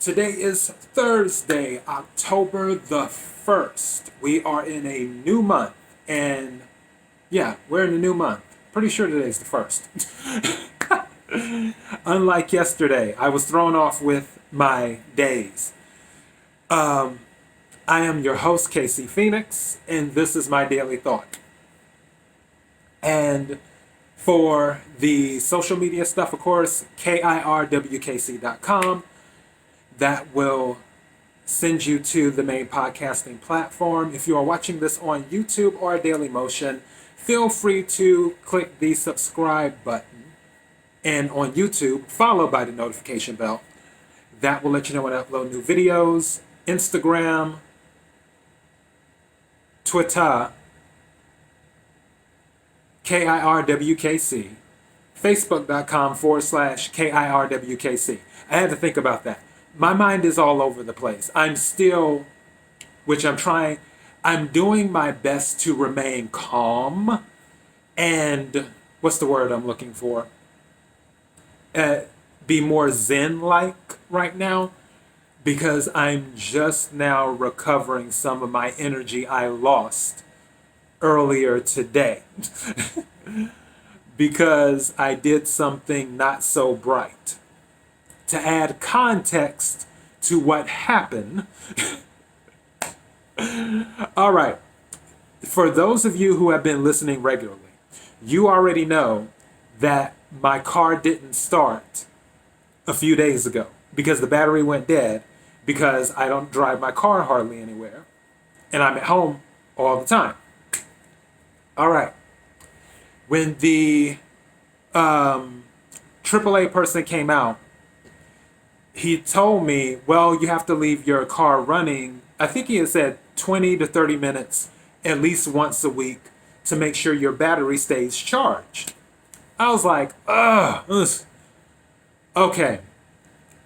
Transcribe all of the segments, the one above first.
Today is Thursday, October the 1st. We are in a new month, and yeah, we're in a new month. Pretty sure today's the 1st. Unlike yesterday, I was thrown off with my days. I am your host, Casey Phoenix, and this is my daily thought. And for the social media stuff, of course, KIRWKC.com. That will send you to the main podcasting platform. If you are watching this on YouTube or Daily Motion, feel free to click the subscribe button. And on YouTube, followed by the notification bell. That will let you know when I upload new videos. Instagram, Twitter, KIRWKC, Facebook.com/KIRWKC. I had to think about that. My mind is all over the place. I'm doing my best to remain calm and, what's the word I'm looking for? Be more zen-like right now, because I'm just now recovering some of my energy I lost earlier today because I did something not so bright. To add context to what happened, all right, for those of you who have been listening regularly, you already know that my car didn't start a few days ago because the battery went dead, because I don't drive my car hardly anywhere and I'm at home all the time. All right. When the AAA person came out, he told me, well, you have to leave your car running. I think he had said 20 to 30 minutes at least once a week to make sure your battery stays charged. I was like, ugh. Okay.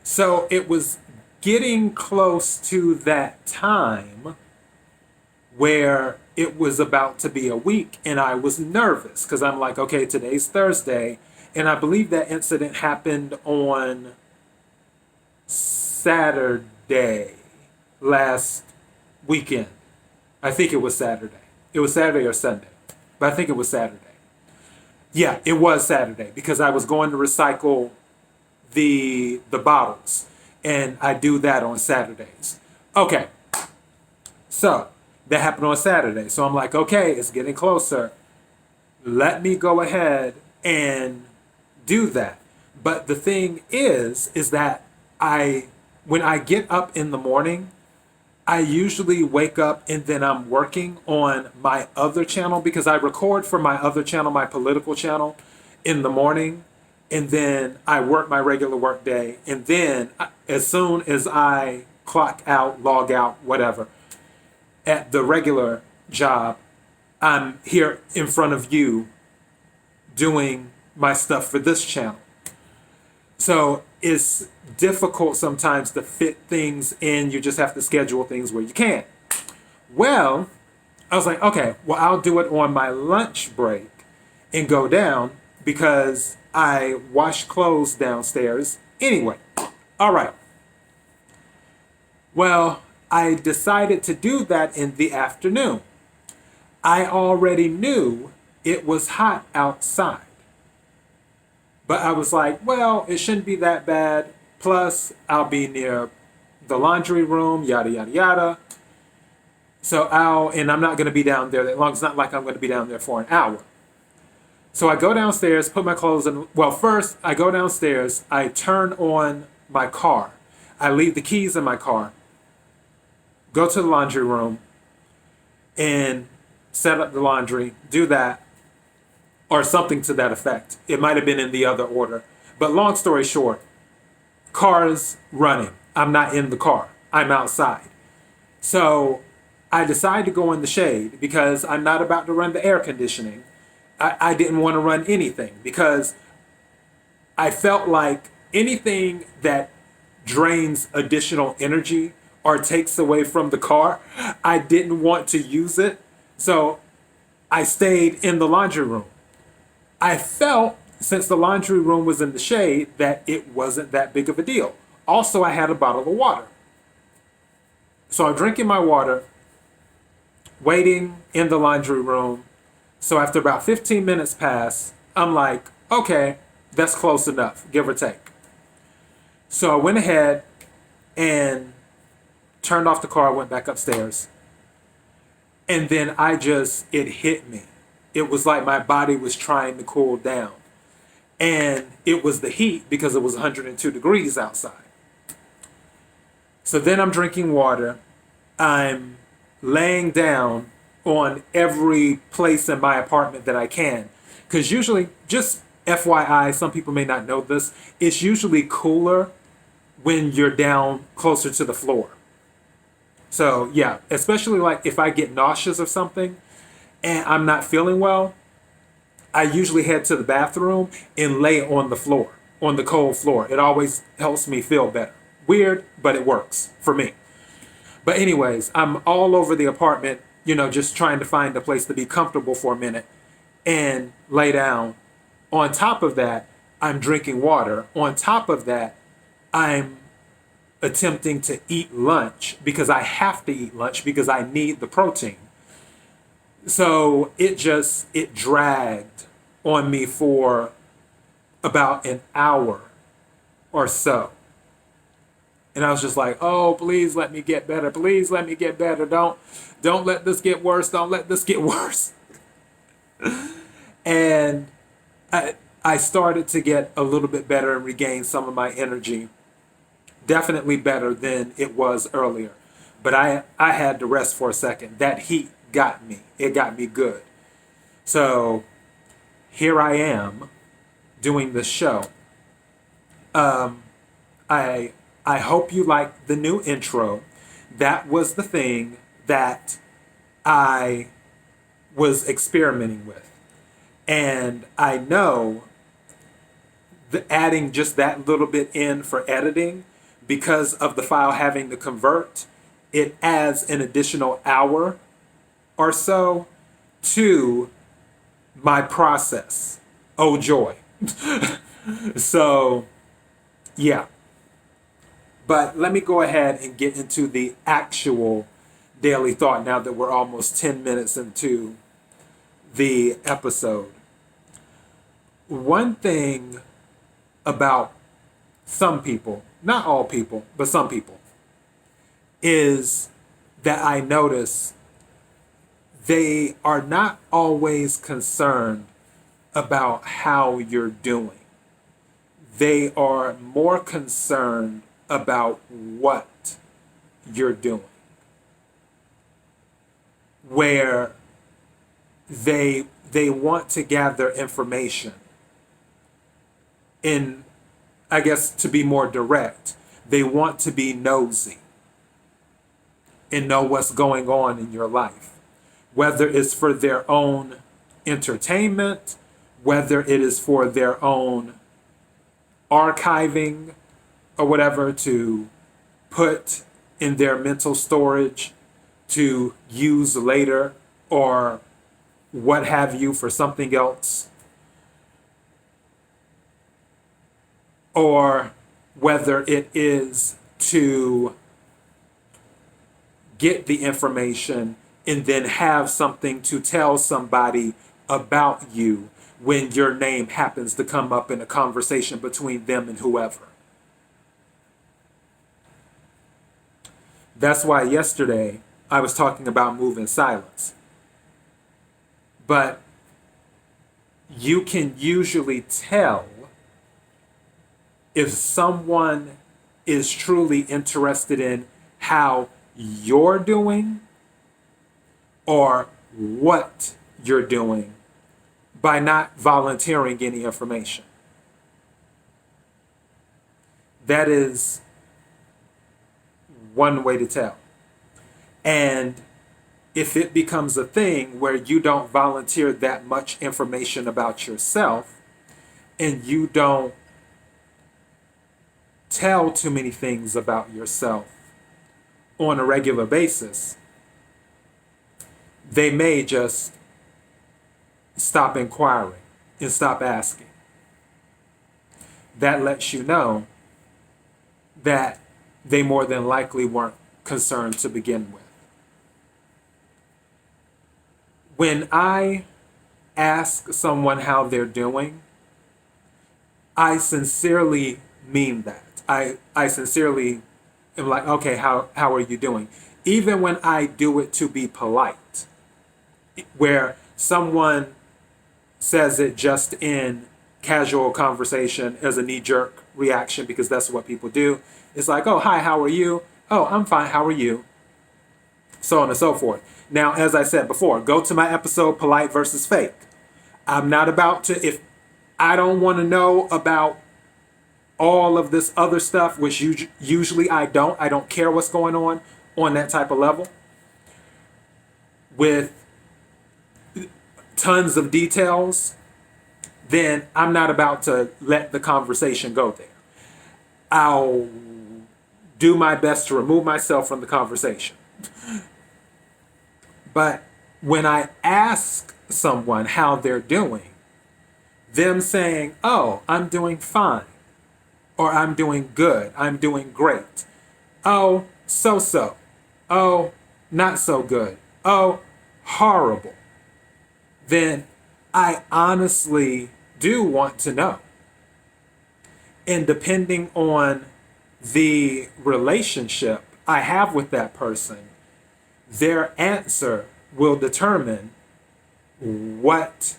So it was getting close to that time where it was about to be a week, and I was nervous because I'm like, okay, today's Thursday, and I believe that incident happened on Saturday last weekend. I think it was Saturday. It was Saturday or Sunday, but I think it was Saturday. Yeah, it was Saturday because I was going to recycle the bottles, and I do that on Saturdays. Okay, so that happened on Saturday. So I'm like, okay, it's getting closer. Let me go ahead and do that. But the thing is that when I get up in the morning, I usually wake up and then I'm working on my other channel, because I record for my other channel, my political channel, in the morning. And then I work my regular work day. And then as soon as I clock out, log out, whatever, at the regular job, I'm here in front of you doing my stuff for this channel. So it's difficult sometimes to fit things in. You just have to schedule things where you can. Well, I was like, okay, well, I'll do it on my lunch break and go down, because I wash clothes downstairs anyway. All right. Well, I decided to do that in the afternoon. I already knew it was hot outside. But I was like, well, it shouldn't be that bad. Plus, I'll be near the laundry room, yada, yada, yada. So and I'm not going to be down there that long. It's not like I'm going to be down there for an hour. So I go downstairs, put my clothes in. Well, first, I go downstairs. I turn on my car. I leave the keys in my car. Go to the laundry room and set up the laundry, do that, or something to that effect. It might have been in the other order. But long story short, car's running. I'm not in the car. I'm outside. So I decide to go in the shade because I'm not about to run the air conditioning. I didn't want to run anything because I felt like anything that drains additional energy or takes away from the car, I didn't want to use it. So I stayed in the laundry room. I felt, since the laundry room was in the shade, that it wasn't that big of a deal. Also, I had a bottle of water. So I'm drinking my water, waiting in the laundry room. So after about 15 minutes pass, I'm like, okay, that's close enough, give or take. So I went ahead and turned off the car, went back upstairs. And then it hit me. It was like my body was trying to cool down. And it was the heat because it was 102 degrees outside. So then I'm drinking water. I'm laying down on every place in my apartment that I can. Because usually, just FYI, some people may not know this, it's usually cooler when you're down closer to the floor. So yeah, especially like if I get nauseous or something and I'm not feeling well, I usually head to the bathroom and lay on the floor, on the cold floor. It always helps me feel better. Weird, but it works for me. But anyways, I'm all over the apartment, just trying to find a place to be comfortable for a minute and lay down. On top of that, I'm drinking water. On top of that, I'm attempting to eat lunch because I have to eat lunch because I need the protein. So it dragged on me for about an hour or so. And I was just like, oh, please let me get better. Please let me get better. Don't let this get worse. Don't let this get worse. And I started to get a little bit better and regain some of my energy. Definitely better than it was earlier. But I had to rest for a second. That heat got me. It got me good. So here I am doing this show. I hope you like the new intro. That was the thing that I was experimenting with. And I know adding just that little bit in for editing, because of the file having to convert, it adds an additional hour or so to my process. Oh, joy. So, yeah. But let me go ahead and get into the actual daily thought now that we're almost 10 minutes into the episode. One thing about some people, not all people, but some people, is that I notice they are not always concerned about how you're doing. They are more concerned about what you're doing. Where they want to gather information. In, I guess, to be more direct, they want to be nosy and know what's going on in your life. Whether it's for their own entertainment, whether it is for their own archiving or whatever to put in their mental storage to use later or what have you for something else. Or whether it is to get the information and then have something to tell somebody about you when your name happens to come up in a conversation between them and whoever. That's why yesterday I was talking about move in silence. But you can usually tell if someone is truly interested in how you're doing or what you're doing by not volunteering any information. That is one way to tell. And if it becomes a thing where you don't volunteer that much information about yourself and you don't tell too many things about yourself on a regular basis, they may just stop inquiring and stop asking. That lets you know that they more than likely weren't concerned to begin with. When I ask someone how they're doing, I sincerely mean that. I sincerely am like, okay, how are you doing? Even when I do it to be polite, where someone says it just in casual conversation as a knee-jerk reaction, because that's what people do. It's like, oh, hi, how are you? Oh, I'm fine, how are you? So on and so forth. Now, as I said before, go to my episode, Polite versus Fake. I'm not about to, if I don't want to know about all of this other stuff, which usually I don't care what's going on that type of level, with tons of details, then I'm not about to let the conversation go there. I'll do my best to remove myself from the conversation. But when I ask someone how they're doing, them saying, oh, I'm doing fine, or I'm doing good, I'm doing great, oh, so-so, oh, not so good, oh, horrible, then I honestly do want to know. And depending on the relationship I have with that person, their answer will determine what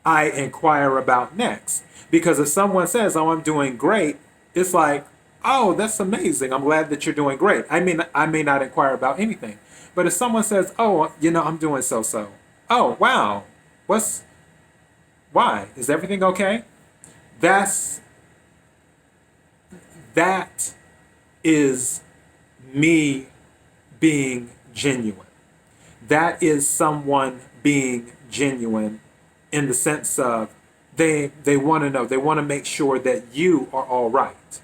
I inquire about next. Because if someone says, oh, I'm doing great, it's like, oh, that's amazing. I'm glad that you're doing great. I mean, I may not inquire about anything. But if someone says, oh, I'm doing so-so. Oh, wow. Why? Is everything okay? That is me being genuine. That is someone being genuine in the sense of they want to know, they want to make sure that you are all right.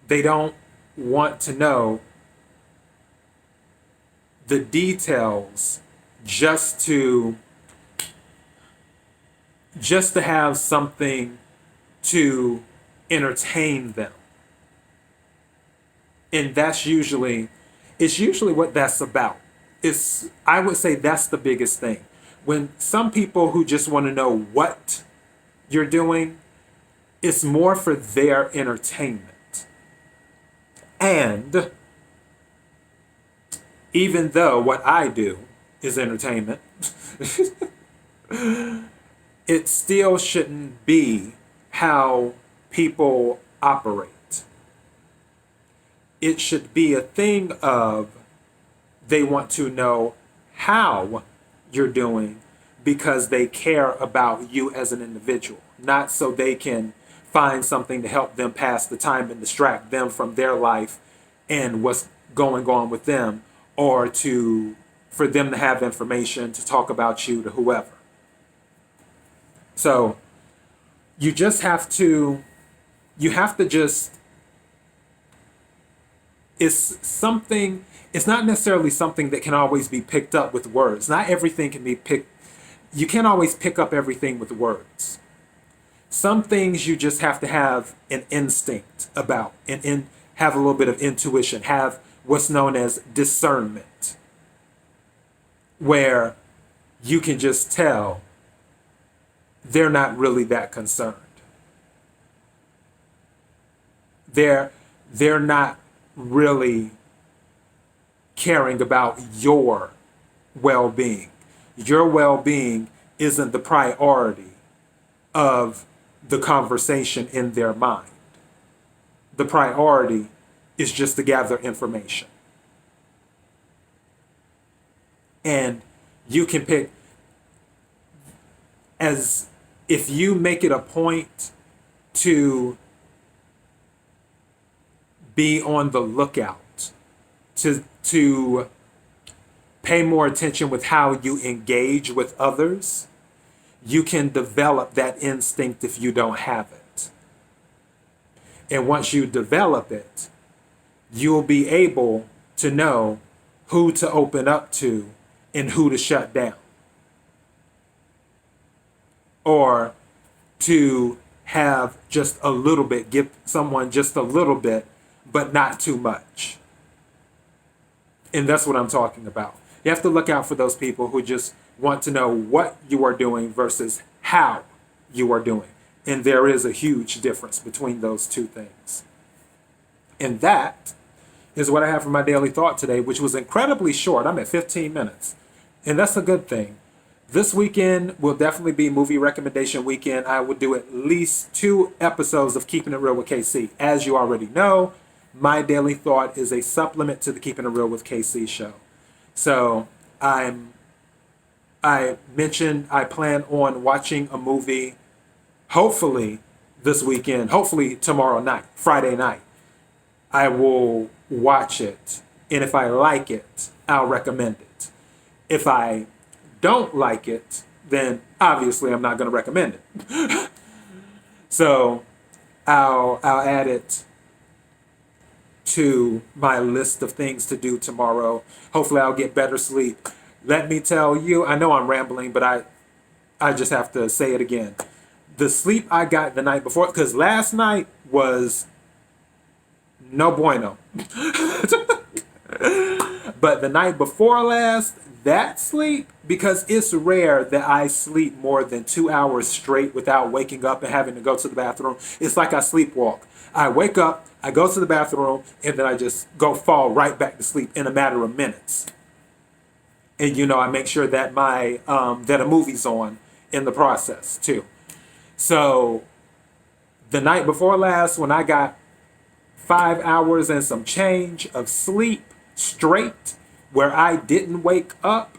They don't want to know the details just to have something to entertain them. And it's usually what that's about. I would say that's the biggest thing. When some people who just want to know what you're doing, it's more for their entertainment. And even though what I do is entertainment, it still shouldn't be how people operate. It should be a thing of they want to know how you're doing because they care about you as an individual, not so they can find something to help them pass the time and distract them from their life and what's going on with them, or for them to have information to talk about you to whoever. So you have to just, it's not necessarily something that can always be picked up with words. Not everything can be picked. You can't always pick up everything with words. Some things you just have to have an instinct about, and have a little bit of intuition, have what's known as discernment, where you can just tell they're not really that concerned. They're not really caring about your well-being. Your well-being isn't the priority of the conversation in their mind. The priority is just to gather information. And you can pick, as if you make it a point to be on the lookout, to pay more attention with how you engage with others, you can develop that instinct if you don't have it. And once you develop it, you'll be able to know who to open up to and who to shut down. Or to have just a little bit, give someone just a little bit, but not too much. And that's what I'm talking about. You have to look out for those people who just want to know what you are doing versus how you are doing. And there is a huge difference between those two things. And that is what I have for my daily thought today, which was incredibly short. I'm at 15 minutes. And that's a good thing. This weekend will definitely be movie recommendation weekend. I will do at least 2 episodes of Keeping It Real with KC. As you already know, my daily thought is a supplement to the Keeping It Real with KC show. So I mentioned I plan on watching a movie hopefully this weekend, hopefully tomorrow night, Friday night. I will watch it. And if I like it, I'll recommend it. If I don't like it, then obviously I'm not going to recommend it. So I'll add it to my list of things to do tomorrow. Hopefully I'll get better sleep. Let me tell you, I know I'm rambling, but I just have to say it again. The sleep I got the night before, because last night was no bueno. But the night before last, that sleep, because it's rare that I sleep more than 2 hours straight without waking up and having to go to the bathroom. It's like I sleepwalk. I wake up, I go to the bathroom, and then I just fall right back to sleep in a matter of minutes. And I make sure that that a movie's on in the process too. So the night before last, when I got 5 hours and some change of sleep straight, where I didn't wake up,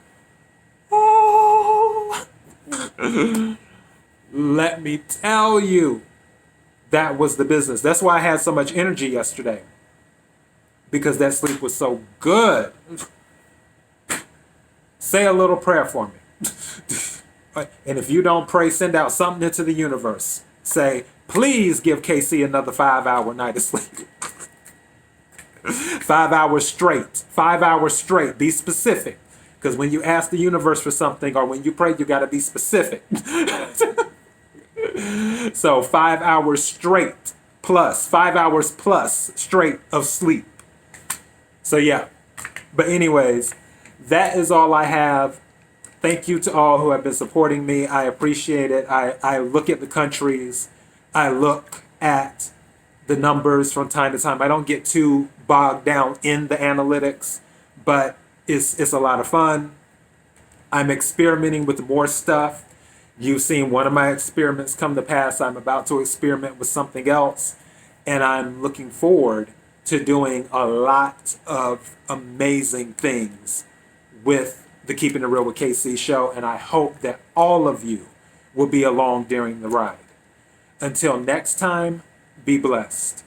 let me tell you, that was the business. That's why I had so much energy yesterday, because that sleep was so good. Say a little prayer for me. And if you don't pray, send out something into the universe. Say, please give KC another 5-hour night of sleep. 5 hours straight. 5 hours straight. Be specific. Because when you ask the universe for something, or when you pray, you got to be specific. So 5 hours straight plus, 5 hours plus straight of sleep. So yeah. But anyways, that is all I have. Thank you to all who have been supporting me. I appreciate it. I look at the countries. I look at the numbers from time to time. I don't get too bogged down in the analytics, but it's a lot of fun. I'm experimenting with more stuff. You've seen one of my experiments come to pass. I'm about to experiment with something else, and I'm looking forward to doing a lot of amazing things with the Keeping It Real with KC show, and I hope that all of you will be along during the ride. Until next time, be blessed.